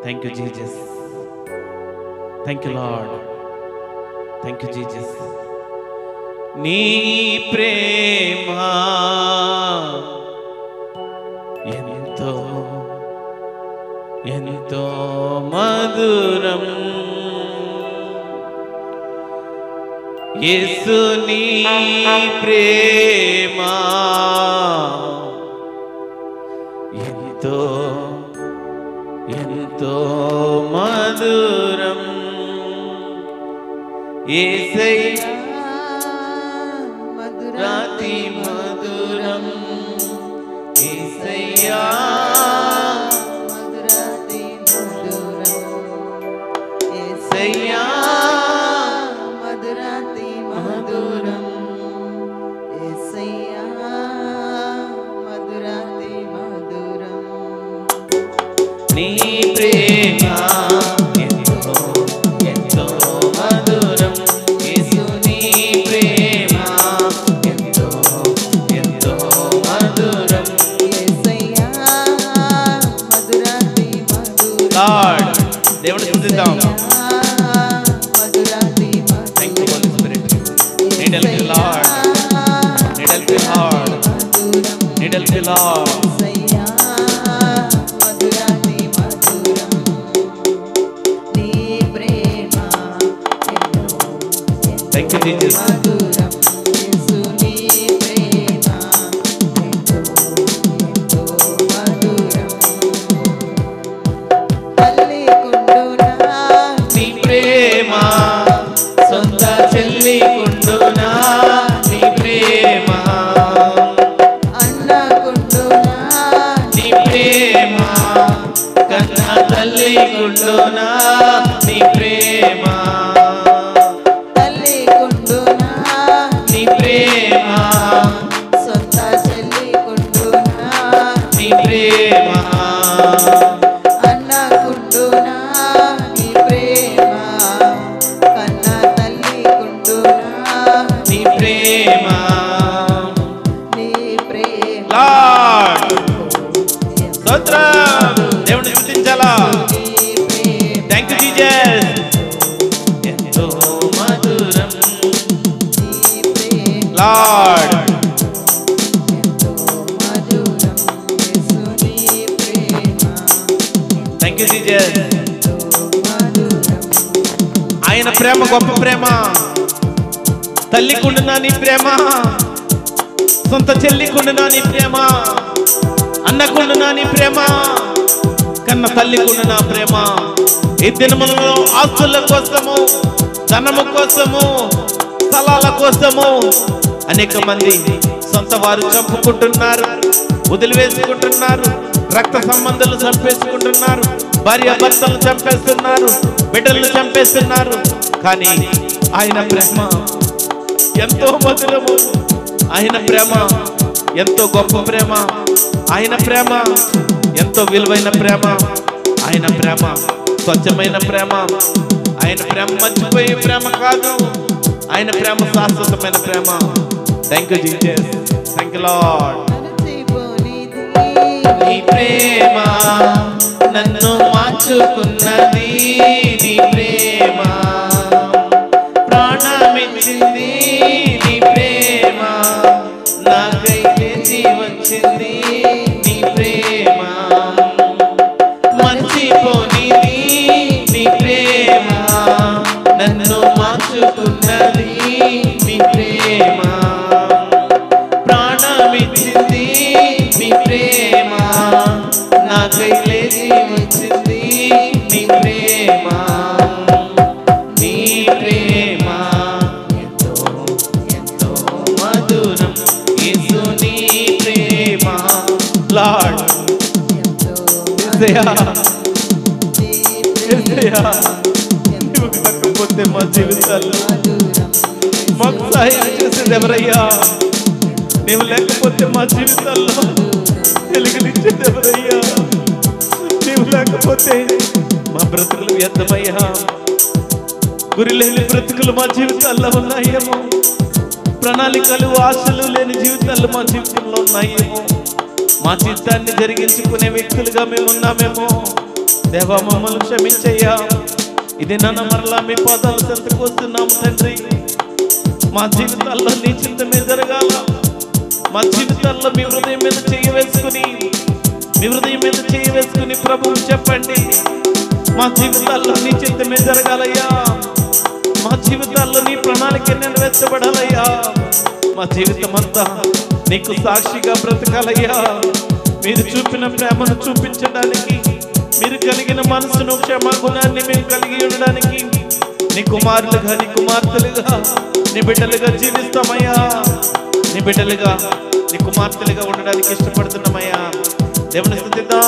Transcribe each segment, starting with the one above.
Thank you, Jesus. Thank you, Lord. Thank you, Jesus. నీ ప్రేమ ఎంతో ఎంతో మధురం, యేసు నీ ప్రేమ ఎంతో ఎంతో మధురం, యేసయ్యా మధురాతి మధురం, యేసయ్యా మధురాతి మధురం, యేసయ్యా మధురాతి మధురం, యేసయ్యా మధురాతి మధురం. నీ ప్రేమ ఎంతో ఎంతో మధురం, యేసు నీ ప్రేమ ఎంతో ఎంతో మధురం, యేసయ్యా మధురాతి మధురం. లార్డ్ దేవుని స్తుతిద్దాం. మధురాతి మధురం. Thank you Holy Spirit. Need help Lord, need help Lord, need help Lord. Thank you, Jesus. నీ ప్రేమ సొంత చెల్లి కుండునా, నీ ప్రేమ అన్న కుండునా, నీ ప్రేమ కన్నా తల్లి కుండునా, నీ ప్రేమ దేవుని స్తుతించాలా. Thank you Jesus. ఎంతో మధురం లార్డ్, థ్యాంక్ యూ జీసస్. ఆయన ప్రేమ గొప్ప ప్రేమ. తల్లికుండునా నీ ప్రేమ, సొంత చెల్లికుండునా నీ ప్రేమ, అన్నకుండునా నీ ప్రేమ, కన్న తల్లికుండునా ప్రేమ. ఈ దినములలో ఆస్తుల కోసము, ధనము కోసము, స్థలాల కోసము అనేక మంది సొంత వారు చంపుకుంటున్నారు, వదిలివేసుకుంటున్నారు, రక్త సంబంధాలు చంపేసుకుంటున్నారు, భార్య భర్తలు చంపేస్తున్నారు, బిడ్డలను చంపేస్తున్నారు. కానీ ఆయన ప్రేమ ఎంతో మధురము, ఆయన ప్రేమ ఎంతో గొప్ప ప్రేమ, ఆయన ప్రేమ ఎంతో విలువైన ప్రేమ, ఆయన ప్రేమ స్వచ్ఛమైన ప్రేమ, ఆయన ప్రేమ మర్చిపోయే ప్రేమ కాదు, ఆయన ప్రేమ శాశ్వతమైన ప్రేమ. Thank you Jesus. Thank you Lord. నీ ప్రేమ నన్ను మార్చుకున్నది, నీ ప్రేమ ప్రాణమిచ్చింది, నీ ప్రేమ నాకైతే జీవొచ్చింది, నీ ప్రేమ మర్చిపోనిది, నీ ప్రేమ నన్ను మార్చుకున్నది, నీ ప్రేమ ప్రాణమిచ్చింది, నీ ప్రేమ నాకైతే జీవొచ్చింది, నీ ప్రేమ, నీ ప్రేమ ఎంతో ఎంతో మధురం, యేసు నీ ప్రేమ. లార్డ్ యేసయ్యా, యేసయ్యా, నీవు కాకపోతే మా జీవితాల్లో మాకు సహాయం చేసేది ఎవరయ్యా? నీవు లేకపోతే మా జీవితాల్లో వెలుగునిచ్చేది ఎవరయ్యా? నీవు లేకపోతే మా బ్రతుకులు వ్యర్థమయ్యా. గురి లేని బ్రతుకులు మా జీవితాల్లో ఉన్నాయేమో. ప్రణాళికలు ఆశలు లేని జీవితాలు మా జీవితంలో ఉన్నాయేమో. మా చిత్తాన్ని జరిగించుకునే వ్యక్తులుగా మేము ఉన్నామేమో. దేవా, మమ్మల్ని క్షమించయ్యా. ఇది నాన్న మరలా మీ పాదాల చెంతకు వస్తున్నాము తండ్రి. మా జీవితాల్లో నీ చిత్తమే జరగాల. మా జీవితాల్లో మీ హృదయం మీద చెయ్యి వేసుకుని ప్రభువు చెప్పండి, మా జీవితాల్లో నీ చిత్తమే జరగాలయ్యా. మా జీవితాల్లో నీ ప్రణాళిక నెరవేర్చబడాలయ్యా. మా జీవితం అంతా నీకు సాక్షిగా బ్రతకాలయ్యా. మీరు చూపిన ప్రేమను చూపించడానికి, మీరు కలిగిన మనసును క్షమాగుణాన్ని మేము కలిగి ఉండడానికి నీ కుమారులుగా, నీ కుమార్తెలుగా, నీ బిడ్డలుగా జీవిస్తామయ్యా. నీ బిడ్డలుగా, నీ కుమార్తెలుగా ఉండడానికి ఇష్టపడుతున్నామయ్యా. దేవుని స్తుతిద్దాం.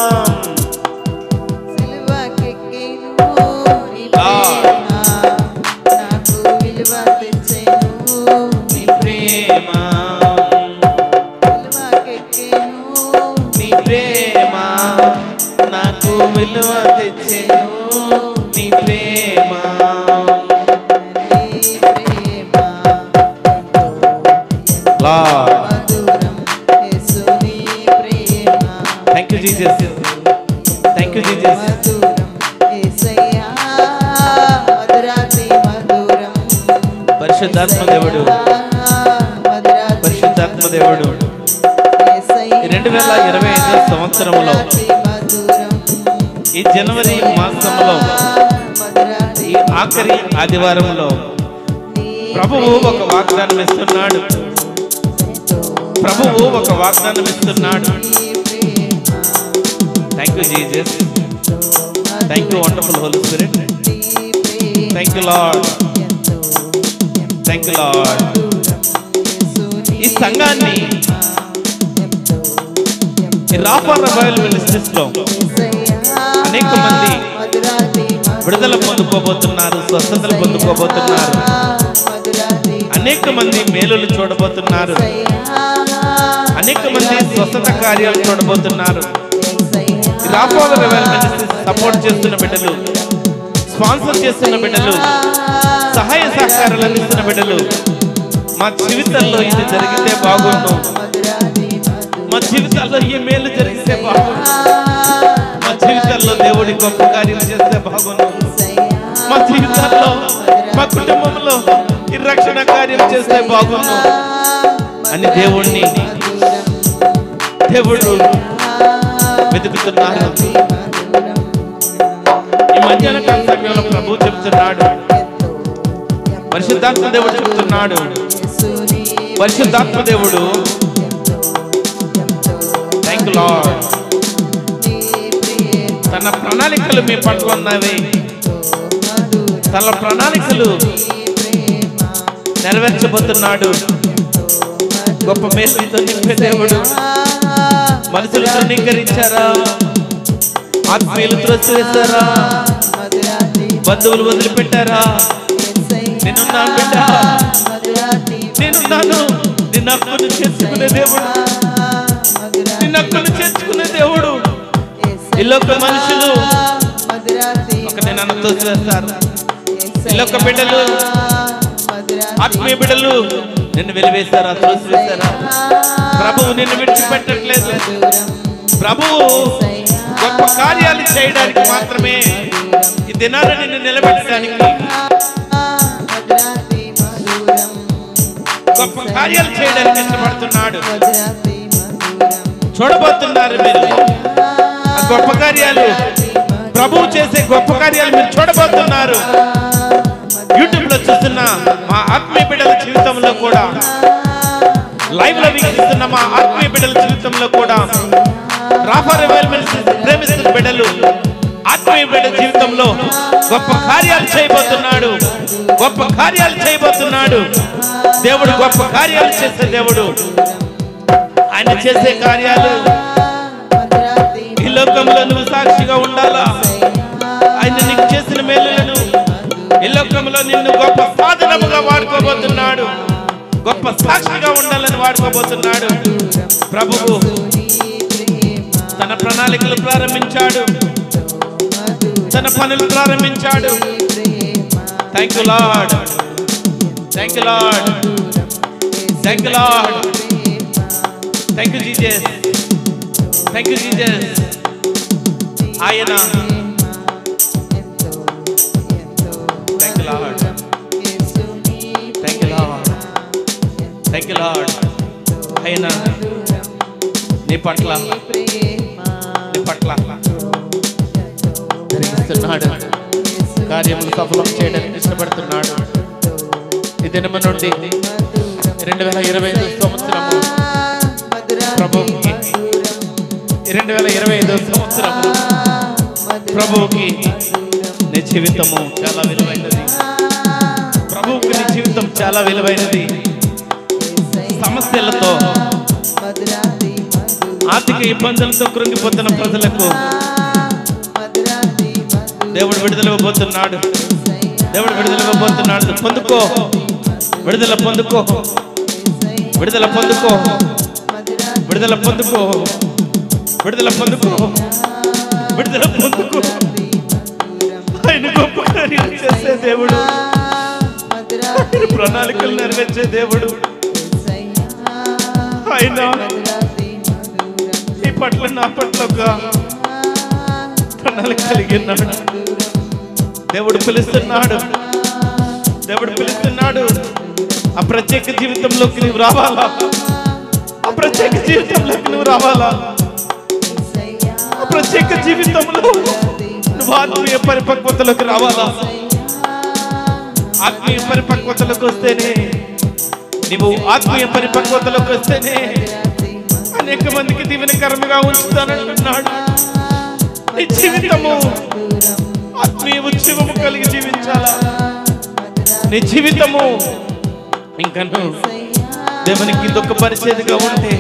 విలువ తెచ్చెను నీ ప్రేమ. Thank you Jesus, thank you Jesus. పరిశుద్ధాత్మ దేవుడు, పరిశుద్ధాత్మ దేవుడు 2025 సంవత్సరంలో ఈ జనవరి మాసంలో ఈ ఆఖరి ఆదివారంలో ప్రభువు ఒక వాగ్దానం ఇస్తున్నాడు. ప్రభువు ఒక వాగ్దానం ఇస్తున్నాడు. Thank you Jesus, thank you wonderful Holy Spirit, thank you Lord, thank you Lord. ఈ సంఘాన్ని రాఫా రివైవల్ మినిస్ట్రీస్ లో అనేక మంది విడుదల పొందుకోబోతున్నారు, స్వస్థతలు పొందుకోబోతున్నారు, అనేక మంది మేలులు చూడబోతున్నారు, అనేక మంది స్వస్థత కార్యాలు చూడబోతున్నారు. రాఫా రివైవల్ మినిస్ట్రీస్ సపోర్ట్ చేస్తున్న బిడ్డలు, స్పాన్సర్ చేస్తున్న బిడ్డలు, సహాయ సహకారాలు అందిస్తున్న బిడ్డలు, మా జీవితాల్లో ఇది జరిగితే బాగుండు, మా జీవితాల్లో ఈ మేలు జరిగితే బాగుండు, మా జీవితాల్లో దేవుడి గొప్ప కార్యం చేస్తే బాగుండు, మా జీవితాల్లో మా కుటుంబంలో ఈ రక్షణ కార్యం చేస్తే బాగుండు అని దేవుడు వెతుకుతున్నారు. ఈ మధ్యాహ్న కాల సమయంలో ప్రభువు చెప్తున్నాడు, పరిశుద్ధాత్మ దేవుడు చెప్తున్నాడు, పరిశుద్ధాత్మ దేవుడు థ్యాంక్ యూ లార్డ్, తన ప్రణాళికలు మీ పట్ల ఉన్నవి, తన ప్రణాళికలు నెరవేర్చబోతున్నాడు. గొప్ప మేలుతో నింపే దేవుడు. మనుషులు తృణీకరించారా, ఆత్మీయులు త్రోసివేశారా, బంధువులు వదిలిపెట్టారా, నేనున్నాను బిడ్డ, నేనున్నాను, నిన్న హక్కును చేర్చుకునే దేవుడు, నిన్న హక్కును చేర్చుకునే దేవుడు. ఈ లోక మనుషులు ఒకటే నన్ను తోసివేస్తారు. ఈ లోక బిడ్డలు, ఆత్మీయ బిడ్డలు నిన్ను వెలివేశారా, తోసివేశారా. ప్రభువు నిన్ను విడిచిపెట్టట్లేదు. ప్రభువు గొప్ప కార్యాలు చేయడానికి మాత్రమే, ఈ దినాన్ని నిన్ను నిలబెట్టడానికి, గొప్ప కార్యాలు చేయడానికి ఇష్టపడుతున్నాడు. చూడబోతున్నారు మీరు ఆ గొప్ప కార్యాలు, ప్రభువు చేసే గొప్ప కార్యాలు మీరు చూడబోతున్నారు. యూట్యూబ్ లో చూస్తున్న మా ఆత్మీయ బిడ్డల జీవితంలో కూడా, లైవ్ లో వీక్షిస్తున్న మా ఆత్మీయ బిడ్డల జీవితంలో కూడా రాఫా రివైవల్ మినిస్ట్రీస్ ప్రేమిస్తున్న బిడ్డలు, ఆత్మీయ బిడ్డల జీవితంలో గొప్ప కార్యాలు చేయబోతున్నాడు, గొప్ప కార్యాలు చేయబోతున్నాడు. దేవుడు గొప్ప కార్యాలు చేసే దేవుడు. ఆయన చేసే కార్యాలు ఈ లోకంలో నువ్వు సాక్షిగా ఉండాలా. ఆయన నీకు చేసిన మేలులను ఈ లోకంలో నిన్ను గొప్ప సాధనముగా వాడుకోబోతున్నాడు. గొప్ప సాక్షిగా ఉండాలని వాడుకోబోతున్నాడు. ప్రభువు తన ప్రణాళికలు ప్రారంభించాడు, తన పనులు ప్రారంభించాడు. Thank you Lord, thank you Lord, thank you Lord, thank you Jesus, thank you Jesus. ఆయన thank you Lord, thank you Lord, thank you Lord. ఆయన నీ పట్ల జరిగిస్తున్నాడు, కార్యములు సఫలం చేయడానికి ఇష్టపడుతున్నాడు. ఈ దినము నుండి 2025 సంవత్సరము ప్రభువుకి 2025 సంవత్సరము ప్రభువుకి నీ జీవితము చాలా విలువైనది. ప్రభువుకి నీ జీవితం చాలా విలువైనది. సమస్యలతో ఆర్థిక ఇబ్బందులతో కృంగిపోతున్న ప్రజలకు దేవుడు విడుదల ఇవ్వబోతున్నాడు. దేవుడు విడుదల ఇవ్వబోతున్నాడు. పొందుకో, విడుదల పొందుకో, విడుదల పొందుకో, విడుదల పొందుకో, విడుదల పొందుకో, విడుదల పొందుకో. ఆయన గొప్ప కార్యాలు చేసే దేవుడు, ఆయన ప్రణాళికలు నెరవేర్చే దేవుడు. ఆయన ఈ పట్ల నా పట్ల ఒక ప్రణాళిక కలిగి ఉన్నాడు. దేవుడు పిలుస్తున్నాడు, దేవుడు పిలుస్తున్నాడు. ఆ ప్రత్యేక జీవితంలోకి నువ్వు రావాలా, ఆ ప్రత్యేక జీవితంలోకి నువ్వు రావాలా. ఆ ప్రత్యేక జీవితంలో నువ్వు ఆత్మీయ పరిపక్వతలోకి రావాలా. ఆత్మీయ పరిపక్వతలోకి వస్తేనే, నువ్వు ఆత్మీయ పరిపక్వతలోకి వస్తేనే అనేక మందికి దీవెనకరంగా ఉంచుతానంటున్నాడు. నీ జీవితము ఆత్మీయ ఉత్సవము కలిగి జీవించాలా. నీ జీవితము ఇంకా దేవునికి దుఃఖపరిచేదిగా ఉంటే,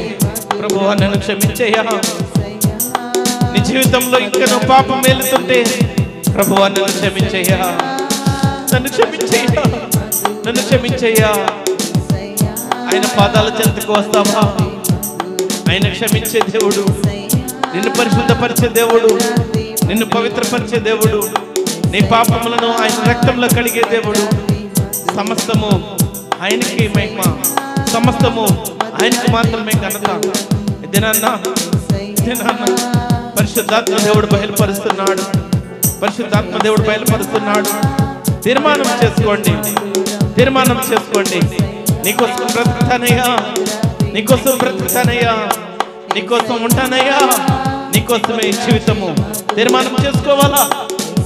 ప్రభువా నన్ను క్షమించేయా. నీ జీవితంలో ఇంకా నువ్వు పాపం మేలుతుంటే, ప్రభువా నన్ను క్షమించేయా, నన్ను క్షమించేయా, నన్ను క్షమించేయా. ఆయన పాదాల చెంతకు వస్తావా? ఆయన క్షమించే దేవుడు, నిన్ను పరిశుద్ధపరిచే దేవుడు, నిన్ను పవిత్రపరిచే దేవుడు, నీ పాపములను ఆయన రక్తంలో కడిగే దేవుడు. సమస్తము ఆయనకి మహిమ, సమస్తము ఆయనకి మాత్రమే ఘనత. ఇదేనాన్న పరిశుద్ధాత్మ దేవుడు బయలుపరుస్తున్నాడు, పరిశుద్ధాత్మ దేవుడు బయలుపరుస్తున్నాడు. తీర్మానం చేసుకోండి, తీర్మానం చేసుకోండి. నీకోసం బ్రతుకుతానయ్యా, నీకోసం బ్రతుకుతానయ్యా, నీకోసం ఉంటానయ్యా, నీకోసమే జీవితము. తీర్మానం చేసుకోవాలా,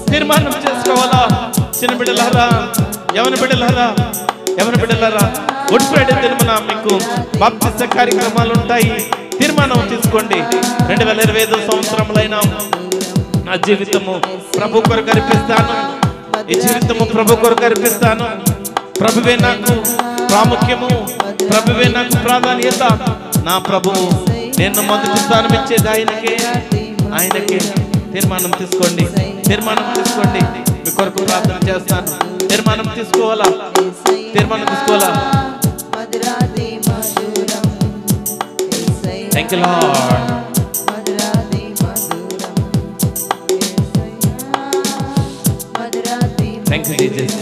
తీర్మానం చేసుకోవాలా. చిన్న బిడ్డలారా, యవన బిడ్డలారా, యవన బిడ్డలారా, గుడ్ ఫ్రైడే దినమున మీకు బాప్తిస్మ కార్యక్రమాలు ఉంటాయి. తీర్మానం తీసుకోండి. 2025 సంవత్సరములైన నా జీవితము ప్రభు కొరకు అర్పిస్తాను, ఈ జీవితము ప్రభు కొరకు అర్పిస్తాను. ప్రభువే నాకు ప్రాముఖ్యము, ప్రభువే నాకు ప్రాధాన్యత. నా ప్రభువు నేను మొదటి స్థానం ఇచ్చేది ఆయనకే, ఆయనకే. తీర్మానం తీసుకోండి, తీర్మానం తీసుకోండి. మీ కొరకు ప్రార్థన చేస్తాను. తీర్మానం తీసుకోవాలా, తీర్మానం తీసుకోవాలా. Thank you Lord. Thank you Jesus.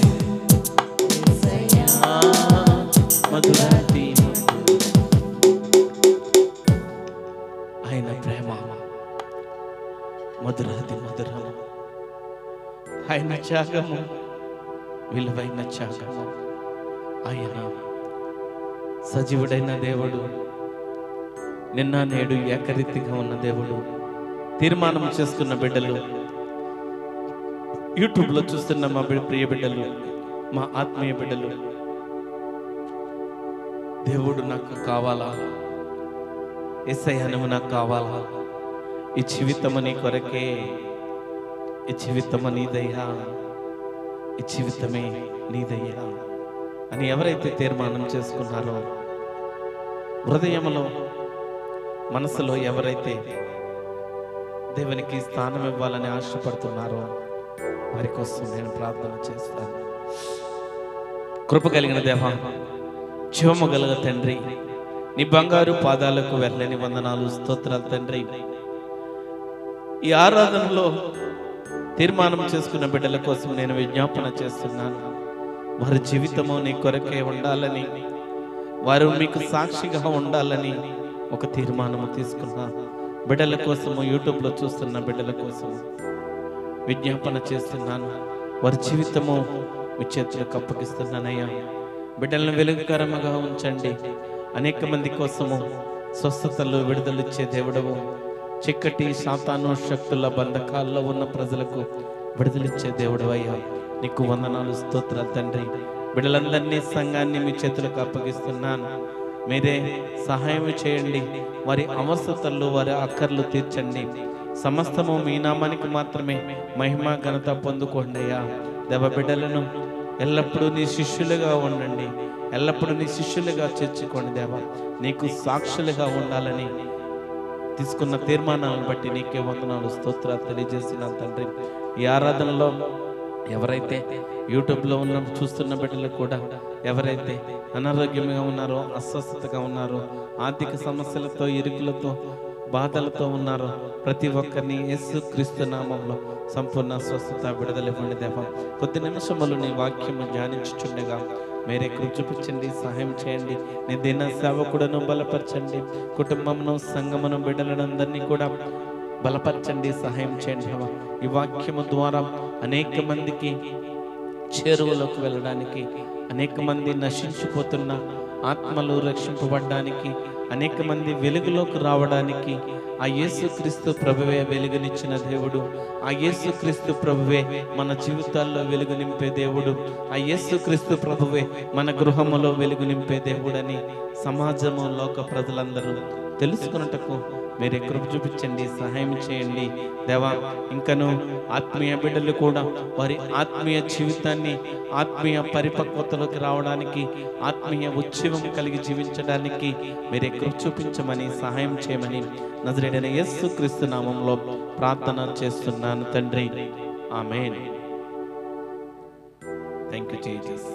మధురాతి ఆయన ప్రేమ మధురాతి మధురము, ఆయన త్యాగము విలువైన త్యాగము. ఆయన సజీవుడైన దేవుడు, నిన్న నేడు ఏకరీతిగా ఉన్న దేవుడు. తీర్మానం చేసుకున్న బిడ్డలు, యూట్యూబ్లో చూస్తున్న మా ప్రియ బిడ్డలు, మా ఆత్మీయ బిడ్డలు, దేవుడు నాకు కావాలా, యేసయ్య నువ్వు నాకు కావాలా, ఈ జీవితము నీ కొరకే, ఈ జీవితము నీదయ్యా, ఈ జీవితమే నీదయ్యా అని ఎవరైతే తీర్మానం చేసుకున్నారో, హృదయంలో మనసులో ఎవరైతే దేవునికి స్థానం ఇవ్వాలని ఆశపడుతున్నారో వారి కోసం నేను ప్రార్థన చేస్తాను. కృప కలిగిన దేవా, జీవము గల తండ్రి, నీ బంగారు పాదాలకు వెళ్ళని వందనాలు, స్తోత్రాలు తండ్రి. ఈ ఆరాధనలో తీర్మానం చేసుకున్న బిడ్డల కోసం నేను విజ్ఞాపన చేస్తున్నాను. వారి జీవితము నీ కొరకే ఉండాలని, వారు మీకు సాక్షిగా ఉండాలని ఒక తీర్మానము తీసుకున్నా బిడ్డల కోసము, యూట్యూబ్లో చూస్తున్న బిడ్డల కోసము విజ్ఞాపన చేస్తున్నాను. వారి జీవితము మీ చేతులకు అప్పగిస్తున్నానయ్యా. బిడ్డలను వెలుగుకరముగా ఉంచండి. అనేక మంది కోసము స్వస్థతలు, విడుదలిచ్చే దేవుడవు. చిక్కటి సాతాను శక్తుల బంధకాల్లో ఉన్న ప్రజలకు విడుదలిచ్చే దేవుడు అయ్యా. నీకు వందనాలు, స్తోత్రాలు తండ్రి. బిడ్డలందరినీ, సంఘాన్ని మీ చేతులకు అప్పగిస్తున్నాను. మీరే సహాయం చేయండి. వారి అవసరతలు, వారి అక్కర్లు తీర్చండి. సమస్తము మీ నామానికి మాత్రమే మహిమ ఘనత పొందుకోండి అయ్యా. దేవ, బిడ్డలను ఎల్లప్పుడూ నీ శిష్యులుగా ఉండండి, ఎల్లప్పుడూ నీ శిష్యులుగా చేర్చుకోండి దేవా. నీకు సాక్షులుగా ఉండాలని తీసుకున్న తీర్మానాలను బట్టి నీకే వందనాలు, స్తోత్రాలు తెలియజేసిన తండ్రి. ఈ ఆరాధనలో ఎవరైతే యూట్యూబ్లో చూస్తున్న బిడ్డలు కూడా ఎవరైతే అనారోగ్యంగా ఉన్నారో, అస్వస్థతగా ఉన్నారో, ఆర్థిక సమస్యలతో, ఇరుకులతో, బాధలతో ఉన్నారో ప్రతి ఒక్కరిని యేసుక్రీస్తు నామంలో సంపూర్ణ స్వస్థత, విడుదల ఇవ్వండి దేవా. కొద్ది నిమిషములు నీ వాక్యము ధ్యానించుచుండగా మీరే కృప చూపించండి, సహాయం చేయండి. నీ దిన సేవకుడును బలపరచండి. కుటుంబమును, సంఘమును, బిడ్డలందరినీ కూడా బలపరచండి, సహాయం చేయండి దేవా. ఈ వాక్యము ద్వారా అనేక మందికి చేరువలోకి వెళ్ళడానికి, అనేక మంది నశించిపోతున్న ఆత్మలు రక్షింపబడడానికి, అనేక మంది వెలుగులోకి రావడానికి ఆ యేసుక్రీస్తు ప్రభువే వెలుగునిచ్చిన దేవుడు. ఆ యేసుక్రీస్తు ప్రభువే మన జీవితాల్లో వెలుగు నింపే దేవుడు. ఆ యేసుక్రీస్తు ప్రభువే మన గృహములో వెలుగు నింపే దేవుడని సమాజము, లోక ప్రజలందరూ తెలుసుకున్నట్టుకు మీరే కృప చూపించండి, సహాయం చేయండి దేవా. ఇంకను ఆత్మీయ బిడ్డలు కూడా వారి ఆత్మీయ జీవితాన్ని, ఆత్మీయ పరిపక్వతలోకి రావడానికి, ఆత్మీయ ఉత్సవం కలిగి జీవించడానికి మీరే కృప చూపించమని, సహాయం చేయమని నజరేయుడైన యేసుక్రీస్తు నామములో ప్రార్థన చేస్తున్నాను తండ్రి. ఆమేన్. Thank you Jesus.